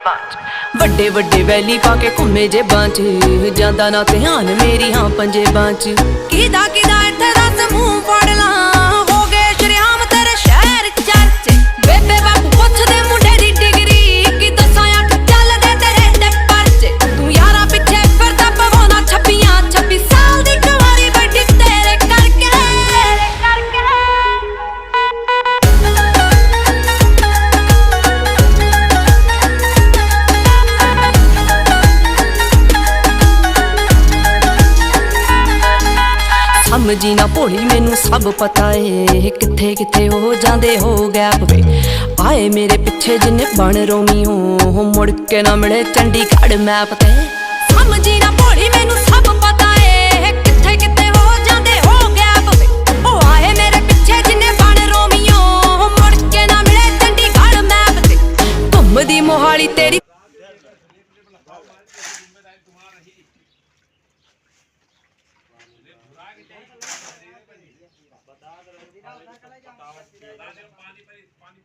ਵੱਡੇ ਵੱਡੇ ਵੈਲੀ ਪਾ ਕੇ ਘੁੰਮੇ ਜੇਬਾਂ 'ਚ ਜਾਂਦਾ ਨਾ ਧਿਆਨ ਮੇਰੀ ਹਾਂ ਪੰਜੇਬਾਂ 'ਚ ਕਿਦਾ ਕਿਦਾ ਇੱਥੇ ਦੱਸ ਮੂੰਹ ਫੜ ਲਾਂ ਹੋ ਗਏ ਸ਼ਰਿਆਮ ਤੇਰੇ ਸ਼ਹਿਰ ਚਰਚੇ ਬੇਬੇ ਬਾਪੂ ਪੁੱਛਦੇ ਮੁੰਡੇ ਦੀ ਡਿਗਰੀ ਕਿ ਦੱਸਾਂ ਅੱਠ ਚੱਲਦੇ ਤੇਰੇ ਤੇ ਪਰਚੇ ਤੂੰ ਯਾਰਾਂ ਪਿੱਛੇ ਫਿਰਦਾ ਪਵਾਉਣਾ ਛੱਪੀਆਂ 26 ਸਾਲ ਦੀ ਕੁਆਰੀ ਵੱਡੀ ਤੇਰੇ ਕਰਕੇ ਸਮਝੀ ਨਾ ਭੋਲੀ ਮੈਨੂੰ ਸਭ ਪਤਾ ਏ ਕਿੱਥੇ ਕਿੱਥੇ ਹੋ ਜਾਂਦੇ ਹੋ ਗੈਪ ਵੇ ਆਏ ਮੇਰੇ ਪਿੱਛੇ ਜਿੰਨੇ ਬਣ ਰੋਮੀਓ ਮੁੜ ਕੇ ਨਾ ਮਿਲੇ ਚੰਡੀਗੜ੍ਹ ਮੈਪ ਤੇ ਸਮਝੀ ਨਾ ਭੋਲੀ ਮੈਨੂੰ ਸਭ ਪਤਾ ਏ ਕਿੱਥੇ ਕਿੱਥੇ ਹੋ ਜਾਂਦੇ ਹੋ ਗੈਪ ਵੇ ਉਹ ਆਏ ਮੇਰੇ ਪਿੱਛੇ ਜਿੰਨੇ ਬਣ ਰੋਮੀਓ ਮੁੜ ਕੇ ਨਾ ਮਿਲੇ ਚੰਡੀਗੜ੍ਹ ਮੈਪ ਤੇ ਘੁੰਮਦੀ ਮੋਹਾਲੀ ਤੇਰੀ पानी